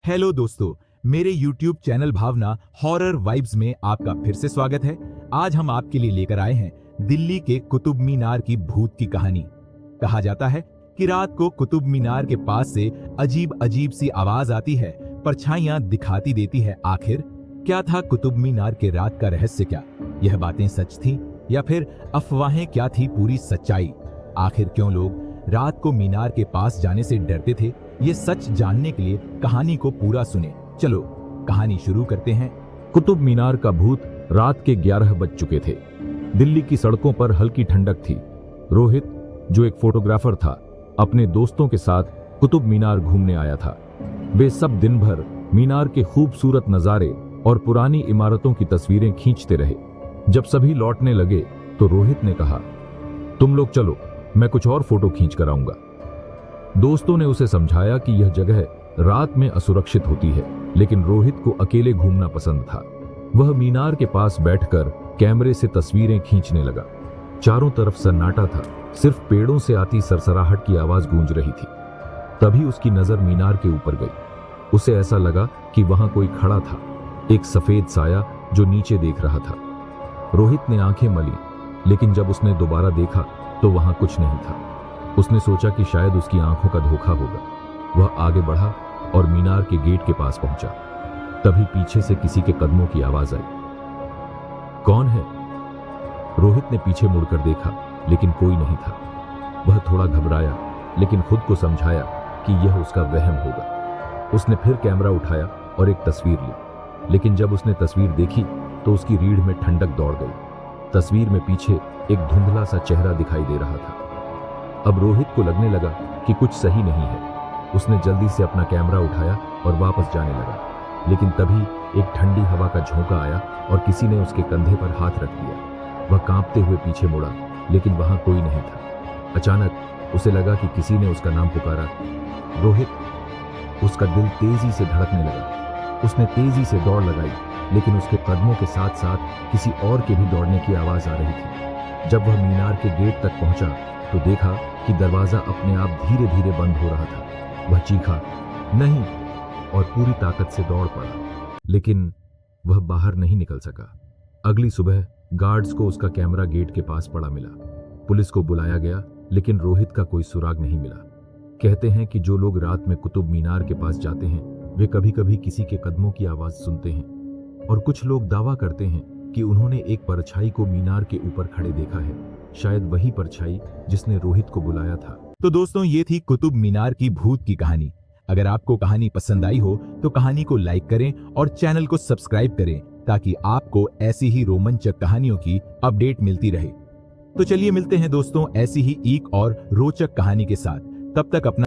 Hello दोस्तों, मेरे YouTube channel भावना horror vibes में आपका फिर से स्वागत है। आज हम आपके लिए लेकर आए हैं दिल्ली के कुतुब मीनार की भूत की कहानी। कहा जाता है कि रात को कुतुब मीनार के पास से अजीब अजीब सी आवाज आती है, परछाइयां दिखाती देती है। आखिर क्या था कुतुब मीनार के रात का रहस्य? क्या यह बातें सच थी या फिर अफवाहें? क्या थी पूरी सच्चाई? आखिर क्यों लोग रात को मीनार के पास जाने से डरते थे? ये सच जानने के लिए कहानी को पूरा सुने। चलो कहानी शुरू करते हैं। कुतुब मीनार का भूत। रात के 11 बज चुके थे। दिल्ली की सड़कों पर हल्की ठंडक थी। रोहित, जो एक फोटोग्राफर था, अपने दोस्तों के साथ कुतुब मीनार घूमने आया था। वे सब दिन भर मीनार के खूबसूरत नजारे और पुरानी इमारतों की तस्वीरें खींचते रहे। जब सभी लौटने लगे तो रोहित ने कहा, तुम लोग चलो, मैं कुछ और फोटो खींच कर आऊंगा। दोस्तों ने उसे समझाया कि यह जगह रात में असुरक्षित होती है, लेकिन रोहित को अकेले घूमना पसंद था। वह मीनार के पास बैठकर कैमरे से तस्वीरें खींचने लगा। चारों तरफ सन्नाटा था, सिर्फ पेड़ों से आती सरसराहट की आवाज गूंज रही थी। तभी उसकी नजर मीनार के ऊपर गई। उसे ऐसा लगा कि वहां कोई खड़ा था, एक सफेद साया जो नीचे देख रहा था। रोहित ने आंखें मली, लेकिन जब उसने दोबारा देखा तो वहां कुछ नहीं था। उसने सोचा कि शायद उसकी आंखों का धोखा होगा। वह आगे बढ़ा और मीनार के गेट के पास पहुंचा। तभी पीछे से किसी के कदमों की आवाज आई। कौन है? रोहित ने पीछे मुड़कर देखा, लेकिन कोई नहीं था। वह थोड़ा घबराया, लेकिन खुद को समझाया कि यह उसका वहम होगा। उसने फिर कैमरा उठाया और एक तस्वीर ली, लेकिन जब उसने तस्वीर देखी तो उसकी रीढ़ में ठंडक दौड़ गई। तस्वीर में पीछे एक धुंधला सा चेहरा दिखाई दे रहा था। अब रोहित को लगने लगा कि कुछ सही नहीं है। उसने जल्दी से अपना कैमरा उठाया और वापस जाने लगा, लेकिन तभी एक ठंडी हवा का झोंका आया और किसी ने उसके कंधे पर हाथ रख दिया। वह कांपते हुए पीछे मुड़ा, लेकिन वहां कोई नहीं था। अचानक उसे लगा कि किसी ने उसका नाम पुकारा, रोहित। उसका दिल तेजी से धड़कने लगा। उसने तेजी से दौड़ लगाई, लेकिन उसके कदमों के साथ साथ किसी और के भी दौड़ने की आवाज आ रही थी। जब वह मीनार के गेट तक पहुंचा तो देखा कि दरवाजा अपने आप धीरे धीरे बंद हो रहा था। वह चीखा, नहीं, और पूरी ताकत से दौड़ पड़ा, लेकिन वह बाहर नहीं निकल सका। अगली सुबह गार्ड्स को उसका कैमरा गेट के पास पड़ा मिला। पुलिस को बुलाया गया, लेकिन रोहित का कोई सुराग नहीं मिला। कहते हैं कि जो लोग रात में कुतुब मीनार के पास जाते हैं, वे कभी कभी किसी के कदमों की आवाज सुनते हैं, और कुछ लोग दावा करते हैं कि उन्होंने एक परछाई को मीनार के ऊपर खड़े देखा है। शायद वही परछाई जिसने रोहित को बुलाया था। तो दोस्तों, ये थी कुतुब मीनार की भूत की कहानी। अगर आपको कहानी पसंद आई हो तो कहानी को लाइक करें और चैनल को सब्सक्राइब करें, ताकि आपको ऐसी ही रोमांचक कहानियों की अपडेट मिलती रहे। तो चलिए मिलते हैं दोस्तों ऐसी ही एक और रोचक कहानी के साथ। तब तक अपना